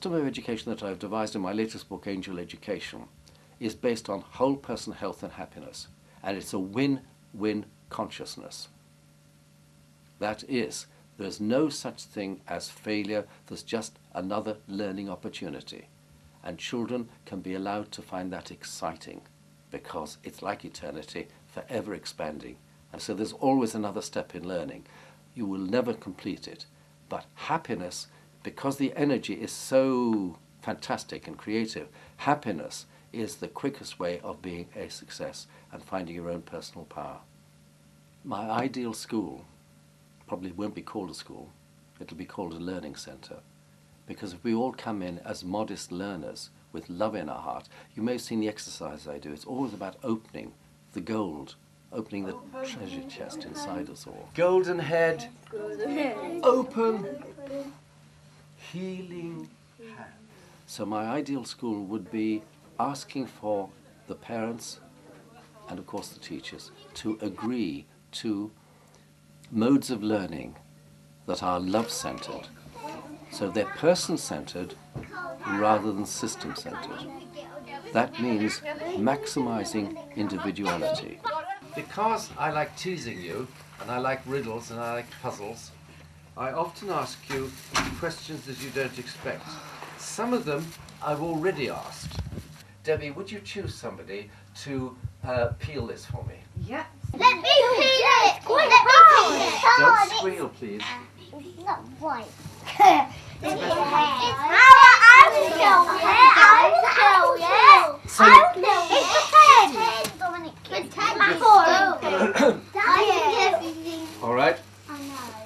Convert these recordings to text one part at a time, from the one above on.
system of education that I've devised in my latest book, Angel Education, is based on whole person health and happiness. And it's a win-win consciousness. That is, there's no such thing as failure, there's just another learning opportunity. And children can be allowed to find that exciting because it's like eternity, forever expanding. And so there's always another step in learning. You will never complete it. But happiness, because the energy is so fantastic and creative, happiness is the quickest way of being a success and finding your own personal power. My ideal school probably won't be called a school, it'll be called a learning centre. Because if we all come in as modest learners with love in our heart, you may have seen the exercise I do, it's always about opening the gold, opening the treasure chest inside us all. Golden head, open, healing hand. So my ideal school would be asking for the parents and of course the teachers to agree to modes of learning that are love-centered. So they're person-centered rather than system-centered. That means maximizing individuality. Because I like teasing you, and I like riddles and I like puzzles, I often ask you questions that you don't expect. Some of them I've already asked. Debbie, would you choose somebody to peel this for me? Yeah. Let me peel it! Let me peel it! Don't squeal, please. It's not white. So, all right.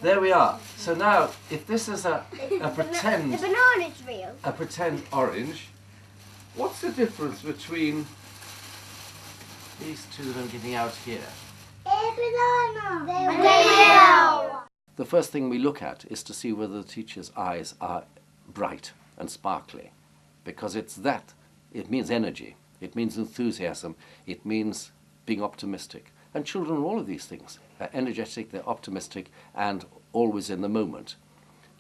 There we are. So now, if this is a pretend, The banana's real. a pretend orange, what's the difference between these two that I'm getting out here? Banana. They're real. The first thing we look at is to see whether the teacher's eyes are bright and sparkly, because it's that. It means energy, it means enthusiasm, it means being optimistic. And children are all of these things. They're energetic, they're optimistic, and always in the moment.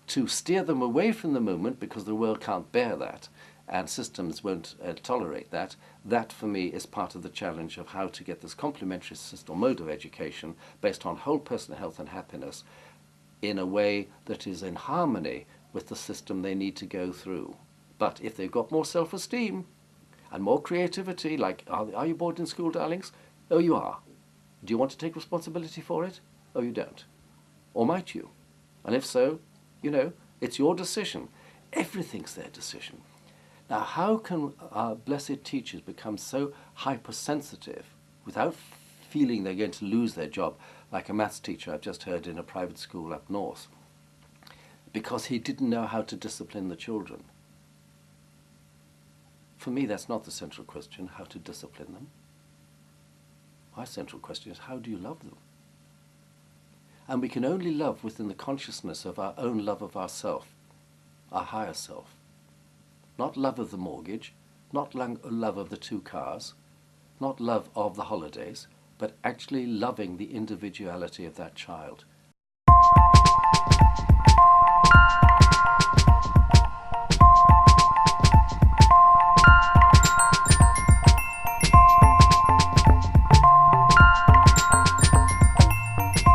To steer them away from the moment, because the world can't bear that, and systems won't tolerate that, that for me is part of the challenge of how to get this complementary system mode of education based on whole person health and happiness in a way that is in harmony with the system they need to go through. But if they've got more self-esteem and more creativity, like, are you bored in school, darlings? Oh, you are. Do you want to take responsibility for it? Oh, you don't. Or might you? And if so, you know, it's your decision. Everything's their decision. Now, how can our blessed teachers become so hypersensitive without feeling they're going to lose their job, like a maths teacher I've just heard in a private school up north, because he didn't know how to discipline the children? For me, that's not the central question, how to discipline them. My central question is, how do you love them? And we can only love within the consciousness of our own love of ourself, our higher self. Not love of the mortgage, not love of the 2 cars, not love of the holidays, but actually loving the individuality of that child.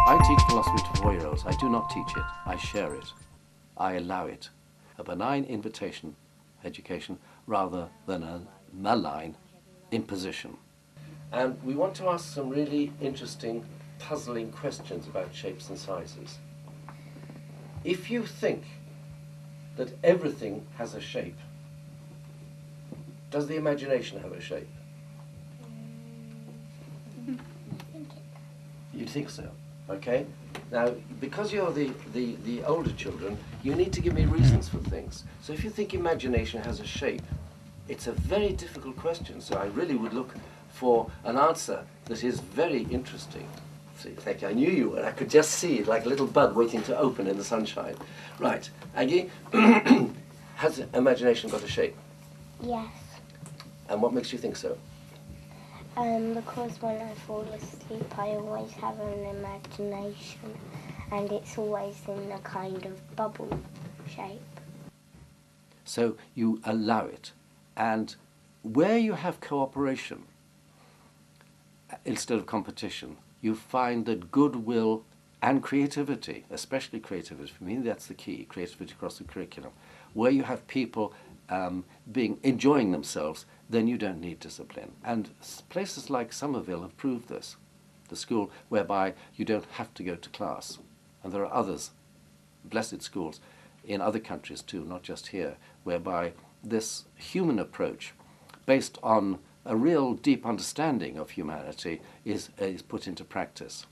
I teach philosophy to 4-year-olds. I do not teach it. I share it. I allow it. A benign invitation education rather than a malign imposition. And we want to ask some really interesting, puzzling questions about shapes and sizes. If you think that everything has a shape, does the imagination have a shape? You think so? Okay. Now, because you're the older children, you need to give me reasons for things. So if you think imagination has a shape, it's a very difficult question. So I really would look for an answer that is very interesting. See, thank you. I knew you, and I could just see it like a little bud waiting to open in the sunshine. Right. Aggie, has imagination got a shape? Yes. And what makes you think so? Because when I fall asleep, I always have an imagination, and it's always in a kind of bubble shape. So you allow it. And where you have cooperation instead of competition, you find that goodwill and creativity, especially creativity, for me that's the key, creativity across the curriculum. Where you have people enjoying themselves, then you don't need discipline. And places like Somerville have proved this. The school whereby you don't have to go to class. And there are others, blessed schools, in other countries too, not just here, whereby this human approach, based on a real deep understanding of humanity, is put into practice.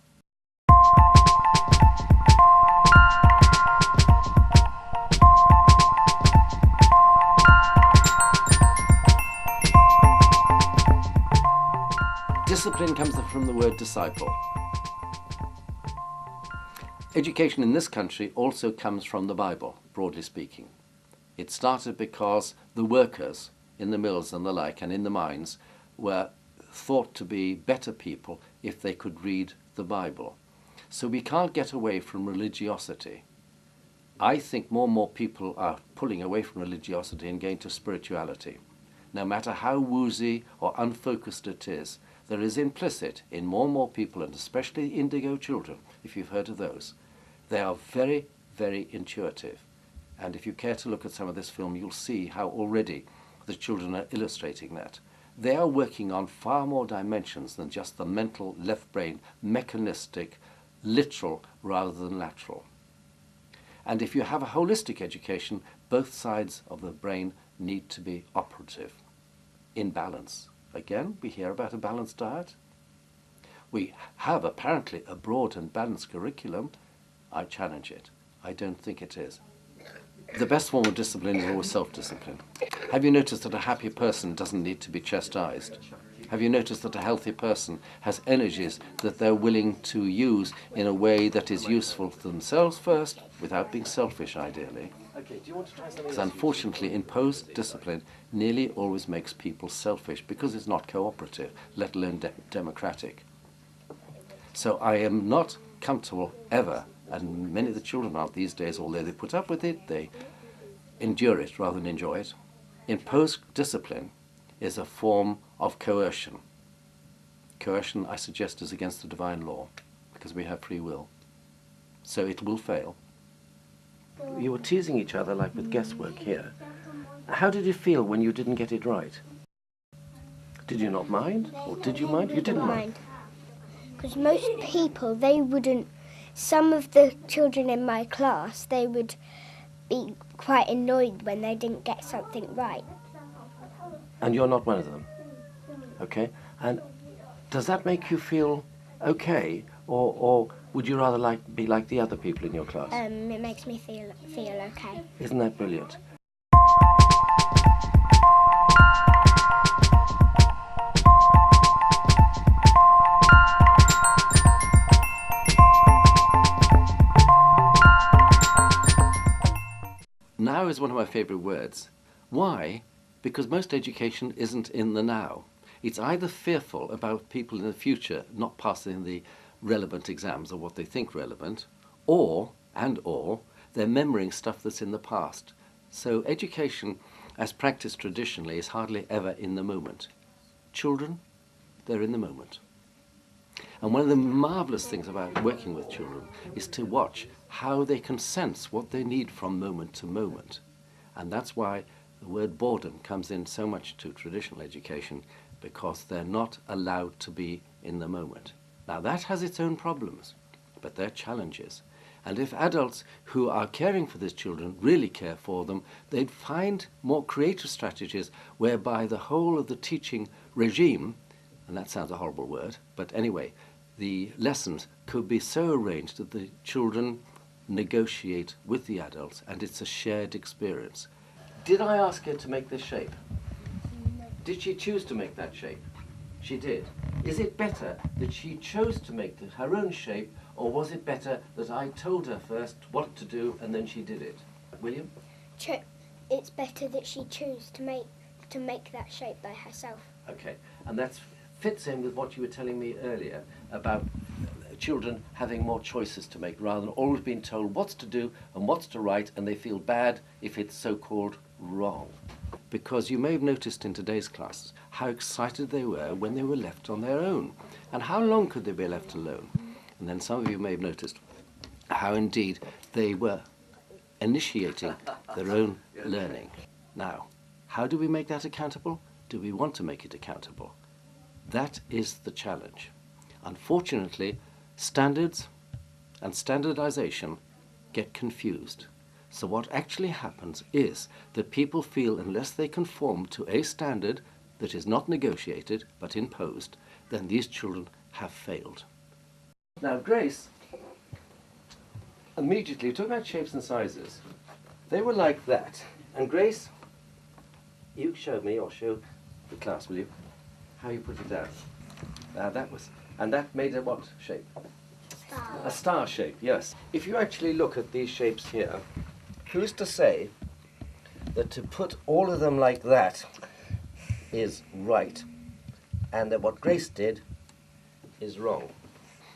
Discipline comes from the word disciple. Education in this country also comes from the Bible, broadly speaking. It started because the workers in the mills and the like and in the mines were thought to be better people if they could read the Bible. So we can't get away from religiosity. I think more and more people are pulling away from religiosity and going to spirituality. No matter how woozy or unfocused it is, there is implicit in more and more people, and especially indigo children, if you've heard of those, they are very, very intuitive. And if you care to look at some of this film, you'll see how already the children are illustrating that. They are working on far more dimensions than just the mental left brain, mechanistic, literal rather than lateral. And if you have a holistic education, both sides of the brain need to be operative, in balance. Again, we hear about a balanced diet. We have apparently a broad and balanced curriculum. I challenge it. I don't think it is. The best form of discipline is always self-discipline. Have you noticed that a happy person doesn't need to be chastised? Have you noticed that a healthy person has energies that they're willing to use in a way that is useful to themselves first, without being selfish, ideally? Because unfortunately, imposed discipline nearly always makes people selfish because it's not cooperative, let alone democratic. So I am not comfortable ever, and many of the children aren't these days, although they put up with it, they endure it rather than enjoy it. Imposed discipline is a form of coercion. Coercion, I suggest, is against the divine law, because we have free will. So it will fail. You were teasing each other like with guesswork here. How did you feel when you didn't get it right? Did you not mind? Or did you mind? You didn't mind. Because most people, they wouldn't, some of the children in my class, they would be quite annoyed when they didn't get something right. And you're not one of them? Okay. And does that make you feel okay? Or would you rather be like the other people in your class? It makes me feel okay. Isn't that brilliant? Now is one of my favourite words. Why? Because most education isn't in the now. It's either fearful about people in the future not passing the relevant exams or what they think relevant, or they're memorying stuff that's in the past. So education, as practiced traditionally, is hardly ever in the moment. Children, they're in the moment. And one of the marvellous things about working with children is to watch how they can sense what they need from moment to moment. And that's why the word boredom comes in so much to traditional education, because they're not allowed to be in the moment. Now that has its own problems, but they're challenges. And if adults who are caring for these children really care for them, they'd find more creative strategies whereby the whole of the teaching regime, and that sounds a horrible word, but anyway, the lessons could be so arranged that the children negotiate with the adults and it's a shared experience. Did I ask her to make this shape? No. Did she choose to make that shape? She did. Is it better that she chose to make her own shape, or was it better that I told her first what to do and then she did it? William? It's better that she chose to make that shape by herself. Okay, and that fits in with what you were telling me earlier about children having more choices to make rather than always being told what's to do and what's to write, and they feel bad if it's so-called wrong. Because you may have noticed in today's classes how excited they were when they were left on their own. And how long could they be left alone? And then some of you may have noticed how indeed they were initiating their own learning. Now, how do we make that accountable? Do we want to make it accountable? That is the challenge. Unfortunately, standards and standardization get confused. So what actually happens is that people feel unless they conform to a standard that is not negotiated but imposed, then these children have failed. Now, Grace, immediately, talking about shapes and sizes, they were like that. And Grace, you show me, or show the class, will you, how you put it down. And that made a what shape? Star. A star shape, yes. If you actually look at these shapes here, who's to say that to put all of them like that is right, and that what Grace did is wrong?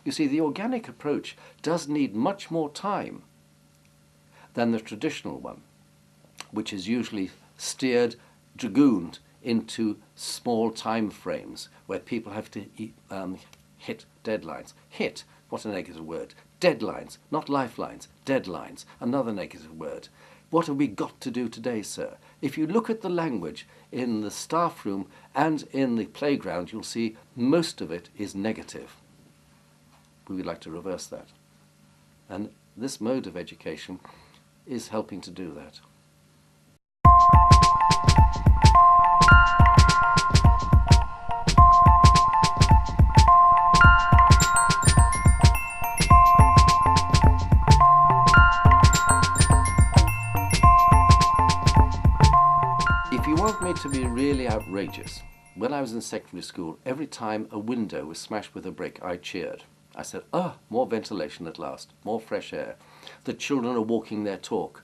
You see, the organic approach does need much more time than the traditional one, which is usually steered, dragooned into small time frames where people have to hit deadlines. Hit, what a negative word. Deadlines, not lifelines, deadlines, another negative word. What have we got to do today, sir? If you look at the language in the staff room and in the playground, you'll see most of it is negative. We would like to reverse that. And this mode of education is helping to do that. If you want me to be really outrageous, when I was in secondary school, every time a window was smashed with a brick, I cheered. I said, "Ah, more ventilation at last, more fresh air. The children are walking their talk."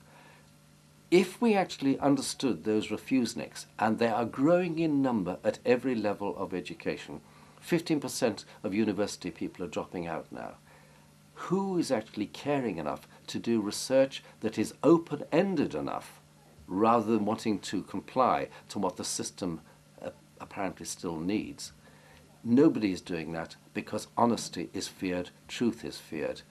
If we actually understood those refuseniks, and they are growing in number at every level of education, 15% of university people are dropping out now. Who is actually caring enough to do research that is open-ended enough rather than wanting to comply to what the system apparently still needs? Nobody is doing that because honesty is feared, truth is feared.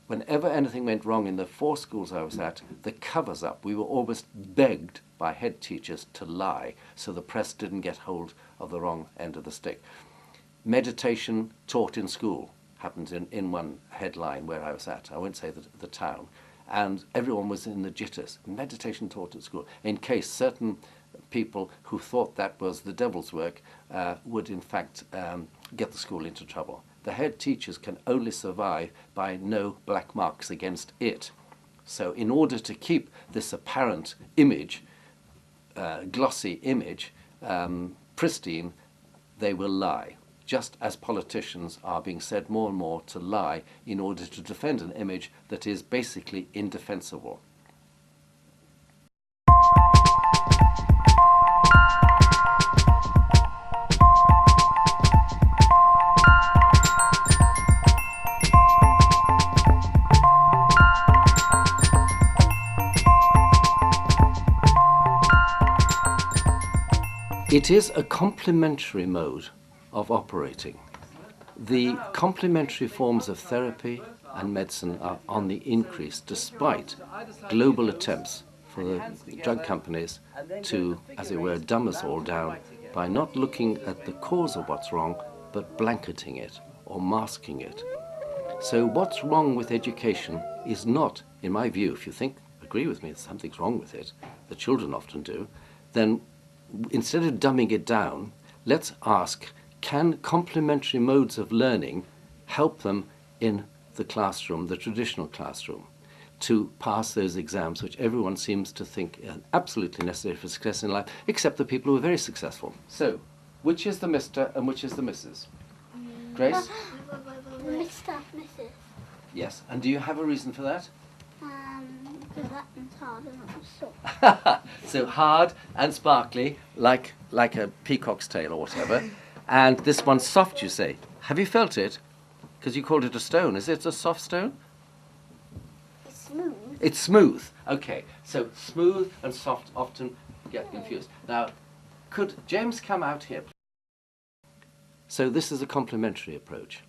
Whenever anything went wrong in the 4 schools I was at, the covers up, we were almost begged by head teachers to lie so the press didn't get hold of the wrong end of the stick. Meditation taught in school happened in one headline where I was at. I won't say the town. And everyone was in the jitters. Meditation taught at school, in case certain people who thought that was the devil's work would in fact get the school into trouble. The head teachers can only survive by no black marks against it. So in order to keep this apparent image, glossy image, pristine, they will lie. Just as politicians are being said more and more to lie in order to defend an image that is basically indefensible. It is a complementary mode of operating. The complementary forms of therapy and medicine are on the increase despite global attempts for the drug companies to, as it were, dumb us all down by not looking at the cause of what's wrong, but blanketing it or masking it. So what's wrong with education is not, in my view, if you agree with me that something's wrong with it, the children often do, then instead of dumbing it down, let's ask, can complementary modes of learning help them in the classroom, the traditional classroom, to pass those exams which everyone seems to think are absolutely necessary for success in life, except the people who are very successful. So, which is the Mr. and which is the Mrs.? Grace? Mr. Mrs. Yes, and do you have a reason for that? Because that one's hard and that one's soft. So hard and sparkly, like a peacock's tail or whatever. And this one's soft, you say. Have you felt it? Because you called it a stone. Is it a soft stone? It's smooth. It's smooth. Okay, so smooth and soft often get confused. Now, could James come out here? So this is a complementary approach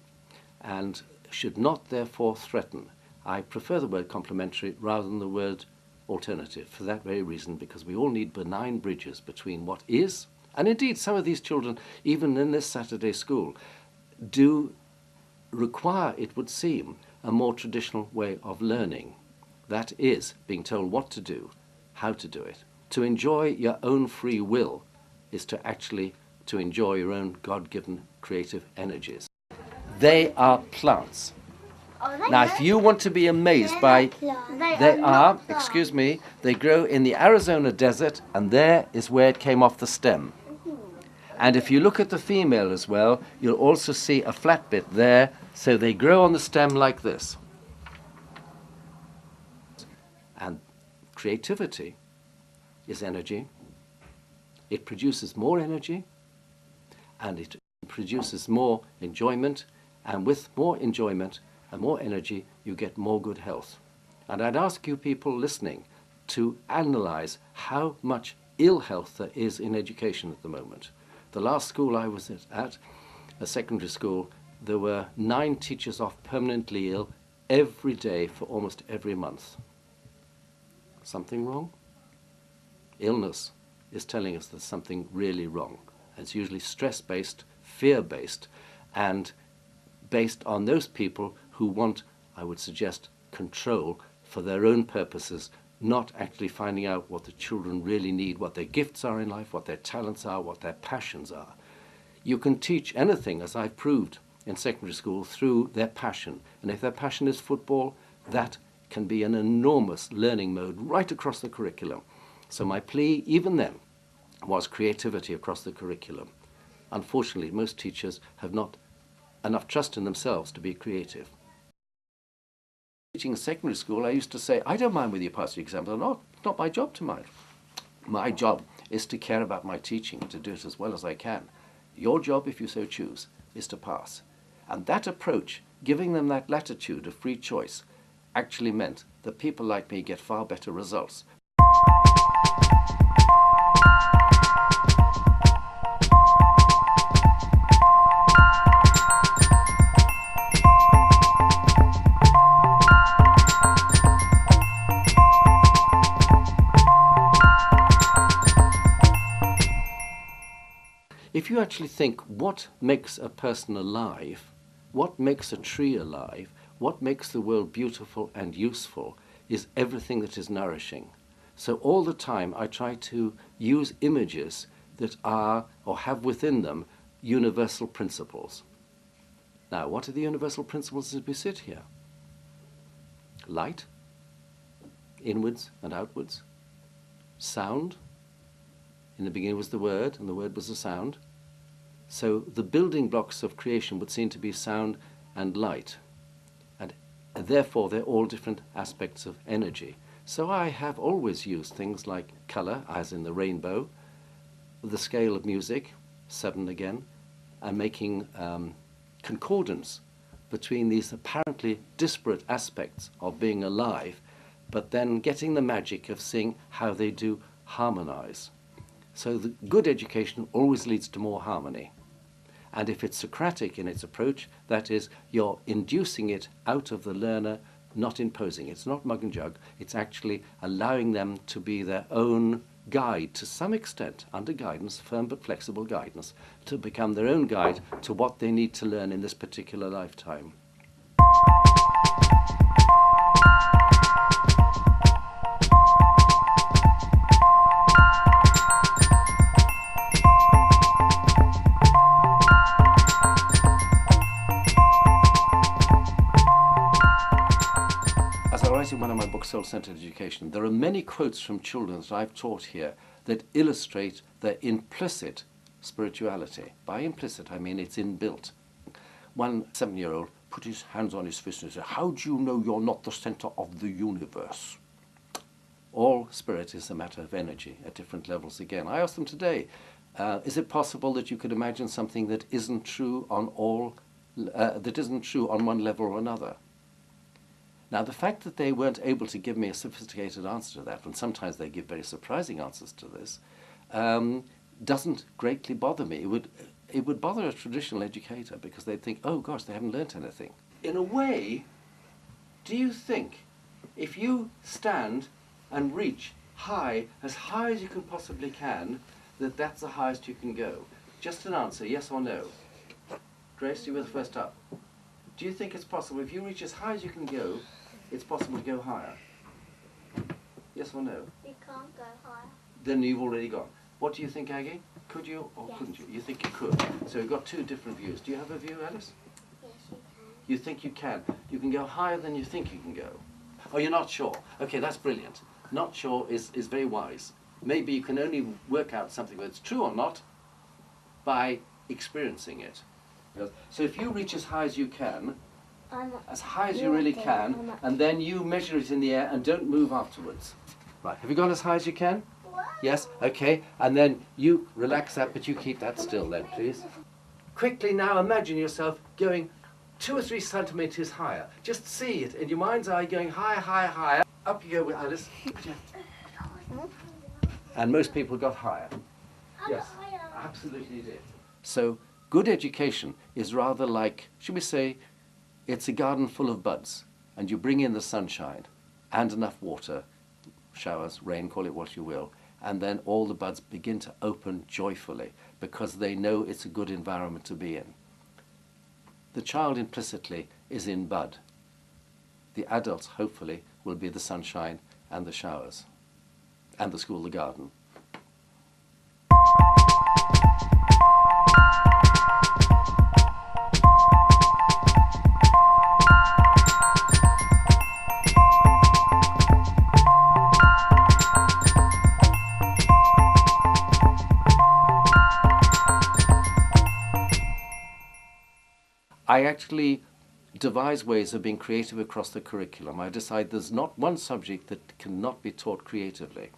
and should not therefore threaten. I prefer the word complementary rather than the word alternative for that very reason, because we all need benign bridges between what is, and indeed some of these children, even in this Saturday school, do require, it would seem, a more traditional way of learning. That is, being told what to do, how to do it. To enjoy your own free will is to actually to enjoy your own God-given creative energies. They are plants. Now, if you want to be amazed by, they are, excuse me, they grow in the Arizona desert, and there is where it came off the stem. And if you look at the female as well, you'll also see a flat bit there, so they grow on the stem like this. And creativity is energy. It produces more energy, and it produces more enjoyment, and with more enjoyment and more energy, you get more good health. And I'd ask you people listening to analyze how much ill health there is in education at the moment. The last school I was at, a secondary school, there were 9 teachers off permanently ill every day for almost every month. Something wrong? Illness is telling us there's something really wrong. It's usually stress-based, fear-based, and based on those people who want, I would suggest, control for their own purposes, not actually finding out what the children really need, what their gifts are in life, what their talents are, what their passions are. You can teach anything, as I've proved in secondary school, through their passion. And if their passion is football, that can be an enormous learning mode right across the curriculum. So my plea, even then, was creativity across the curriculum. Unfortunately, most teachers have not enough trust in themselves to be creative. Teaching secondary school, I used to say, I don't mind whether you pass the exams or not. It's not my job to mind. My job is to care about my teaching and to do it as well as I can. Your job, if you so choose, is to pass. And that approach, giving them that latitude of free choice, actually meant that people like me get far better results. If you actually think what makes a person alive, what makes a tree alive, what makes the world beautiful and useful, is everything that is nourishing. So all the time I try to use images that are, or have within them, universal principles. Now, what are the universal principles as we sit here? Light, inwards and outwards. Sound, in the beginning was the word, and the word was the sound. So the building blocks of creation would seem to be sound and light. And therefore, they're all different aspects of energy. So I have always used things like color, as in the rainbow, the scale of music, 7 again, and making concordance between these apparently disparate aspects of being alive, but then getting the magic of seeing how they do harmonize. So the good education always leads to more harmony. And if it's Socratic in its approach, that is, you're inducing it out of the learner, not imposing. It's not mug and jug. It's actually allowing them to be their own guide to some extent, under guidance, firm but flexible guidance, to become their own guide to what they need to learn in this particular lifetime. In one of my books, Soul-Centered Education, there are many quotes from children that I've taught here that illustrate their implicit spirituality. By implicit, I mean it's inbuilt. One 7-year-old put his hands on his fist and said, "How do you know you're not the center of the universe?" All spirit is a matter of energy at different levels again. I asked them today, is it possible that you could imagine something that isn't true on one level or another? Now, the fact that they weren't able to give me a sophisticated answer to that, and sometimes they give very surprising answers to this, doesn't greatly bother me. It would bother a traditional educator because they'd think, oh gosh, they haven't learnt anything. In a way, do you think if you stand and reach high as you can possibly can, that that's the highest you can go? Just an answer, yes or no. Grace, you were the first up. Do you think it's possible, if you reach as high as you can go, it's possible to go higher? Yes or no? You can't go higher. Then you've already gone. What do you think, Aggie? Could you or Yes. couldn't you? You think you could. So we've got two different views. Do you have a view, Alice? Yes, you can. You think you can. You can go higher than you think you can go. Oh, you're not sure. Okay, that's brilliant. Not sure is very wise. Maybe you can only work out something whether it's true or not by experiencing it. So if you reach as high as you can, as high as you really can, and then you measure it in the air and don't move afterwards. Right, have you gone as high as you can? Yes, okay, and then you relax that, but you keep that still then, please. Quickly now imagine yourself going 2 or 3 centimetres higher. Just see it in your mind's eye going higher, higher, higher. Up you go with Alice. And most people got higher. Yes, absolutely did. So good education is rather like, should we say, it's a garden full of buds, and you bring in the sunshine and enough water, showers, rain, call it what you will, and then all the buds begin to open joyfully because they know it's a good environment to be in. The child implicitly is in bud. The adults, hopefully, will be the sunshine and the showers, and the school, the garden. I actually devise ways of being creative across the curriculum. I decide there's not one subject that cannot be taught creatively.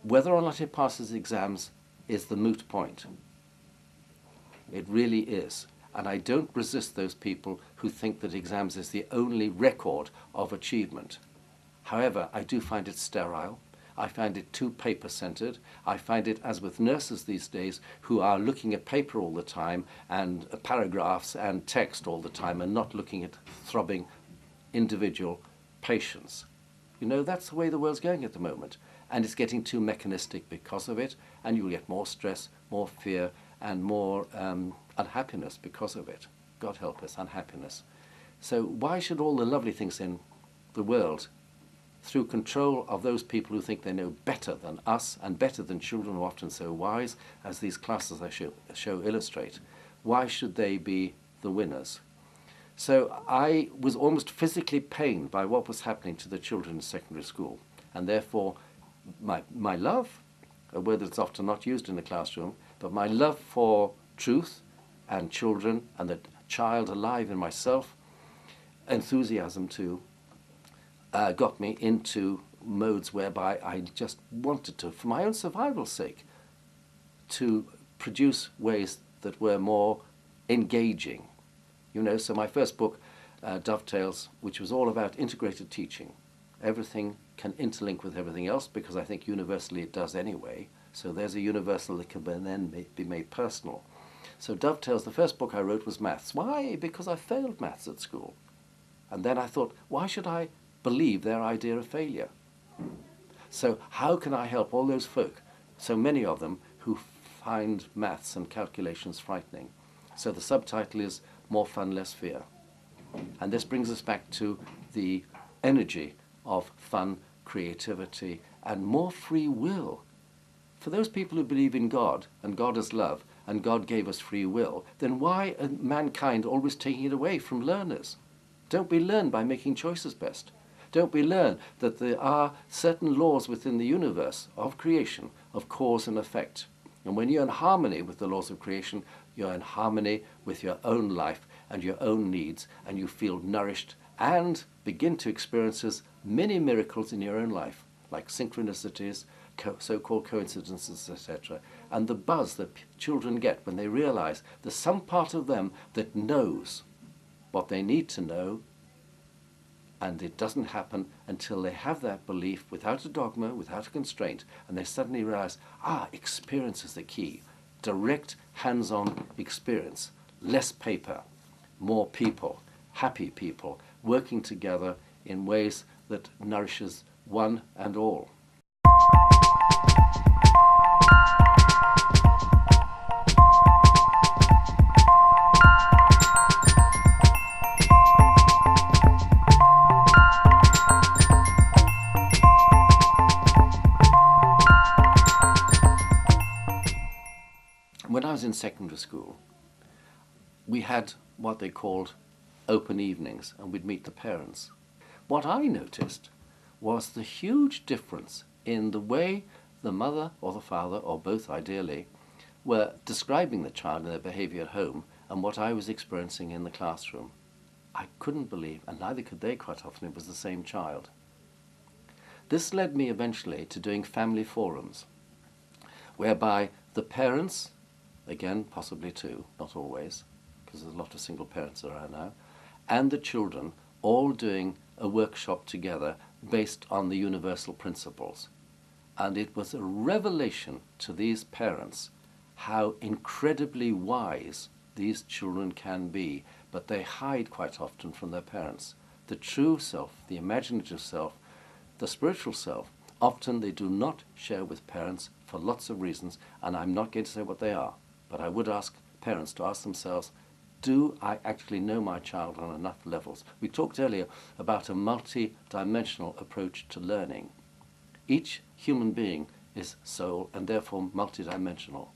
Whether or not it passes exams is the moot point. It really is. And I don't resist those people who think that exams is the only record of achievement. However, I do find it sterile. I find it too paper-centered. I find it, as with nurses these days, who are looking at paper all the time and paragraphs and text all the time and not looking at throbbing individual patients. You know, that's the way the world's going at the moment. And it's getting too mechanistic because of it, and you'll get more stress, more fear, and more unhappiness because of it. God help us, unhappiness. So why should all the lovely things in the world, through control of those people who think they know better than us and better than children who are often so wise, as these classes I show illustrate, why should they be the winners? So I was almost physically pained by what was happening to the children in secondary school, and therefore my love, a word that's often not used in the classroom, but my love for truth and children and the child alive in myself, enthusiasm too, got me into modes whereby I just wanted to, for my own survival's sake, to produce ways that were more engaging. You know, so my first book, Dovetails, which was all about integrated teaching. Everything can interlink with everything else because I think universally it does anyway. So there's a universal that can then be made personal. So Dovetails, the first book I wrote was maths. Why? Because I failed maths at school. And then I thought, why should I believe their idea of failure? So how can I help all those folk, so many of them, who find maths and calculations frightening? So the subtitle is More Fun, Less Fear. And this brings us back to the energy of fun, creativity, and more free will. For those people who believe in God, and God is love, and God gave us free will, then why are mankind always taking it away from learners? Don't we learn by making choices best? Don't we learn that there are certain laws within the universe of creation, of cause and effect? And when you're in harmony with the laws of creation, you're in harmony with your own life and your own needs, and you feel nourished and begin to experience many miracles in your own life, like synchronicities, so-called coincidences, etc. And the buzz that children get when they realize there's some part of them that knows what they need to know And it doesn't happen until they have that belief without a dogma, without a constraint, and they suddenly realize, experience is the key. Direct, hands-on experience. Less paper, more people, happy people, working together in ways that nourishes one and all. When I was in secondary school, we had what they called open evenings, and we'd meet the parents. What I noticed was the huge difference in the way the mother or the father, or both ideally, were describing the child and their behavior at home and what I was experiencing in the classroom. I couldn't believe, and neither could they quite often, it was the same child. This led me eventually to doing family forums, whereby the parents, again possibly two, not always, because there's a lot of single parents around now, and the children all doing a workshop together based on the universal principles. And it was a revelation to these parents how incredibly wise these children can be, but they hide quite often from their parents. The true self, the imaginative self, the spiritual self, often they do not share with parents for lots of reasons, and I'm not going to say what they are, but I would ask parents to ask themselves, do I actually know my child on enough levels? We talked earlier about a multi-dimensional approach to learning. Each human being is soul and therefore multidimensional.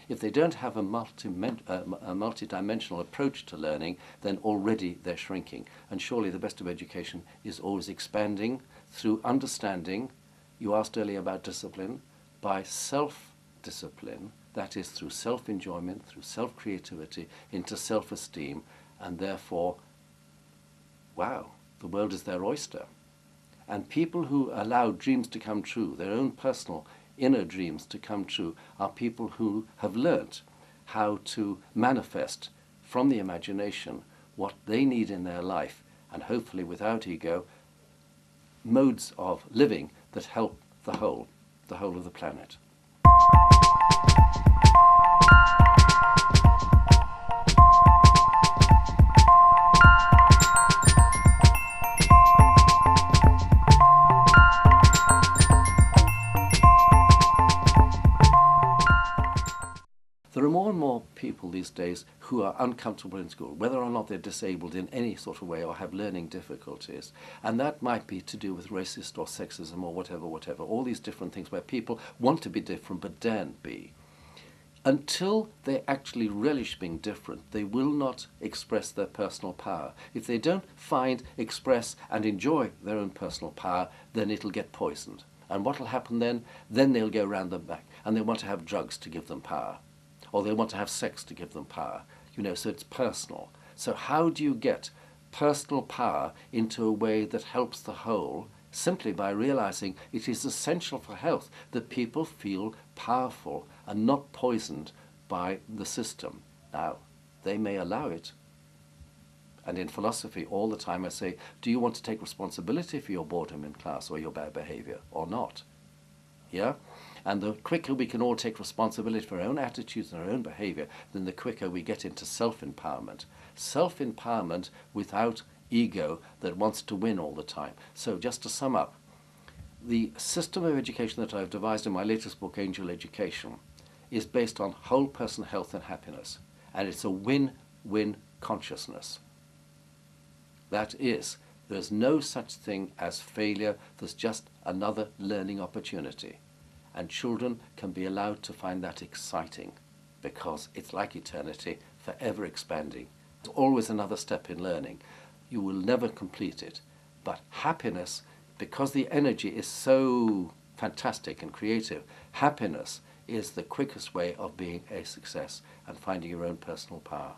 If they don't have a multidimensional approach to learning, then already they're shrinking. And surely the best of education is always expanding through understanding. You asked earlier about discipline. By self-discipline, that is through self-enjoyment, through self-creativity, into self-esteem, and therefore, wow, the world is their oyster. And people who allow dreams to come true, their own personal inner dreams to come true, are people who have learnt how to manifest from the imagination what they need in their life, and hopefully without ego, modes of living that help the whole of the planet. There are more and more people these days who are uncomfortable in school, whether or not they're disabled in any sort of way or have learning difficulties. And that might be to do with racist or sexism or whatever, all these different things where people want to be different but daren't be. Until they actually relish being different, they will not express their personal power. If they don't find, express and enjoy their own personal power, then it'll get poisoned. And what will happen then? Then they'll go round them back and they want to have drugs to give them power. Or they want to have sex to give them power, so it's personal. So how do you get personal power into a way that helps the whole? Simply by realizing it is essential for health that people feel powerful and not poisoned by the system. Now, they may allow it. And in philosophy, all the time I say, do you want to take responsibility for your boredom in class or your bad behavior or not? Yeah? And the quicker we can all take responsibility for our own attitudes and our own behavior, then the quicker we get into self-empowerment. Self-empowerment without ego that wants to win all the time. So just to sum up, the system of education that I've devised in my latest book, Angel Education, is based on whole person health and happiness. And it's a win-win consciousness. That is, there's no such thing as failure, there's just another learning opportunity. And children can be allowed to find that exciting because it's like eternity, forever expanding. It's always another step in learning. You will never complete it. But happiness, because the energy is so fantastic and creative, happiness is the quickest way of being a success and finding your own personal power.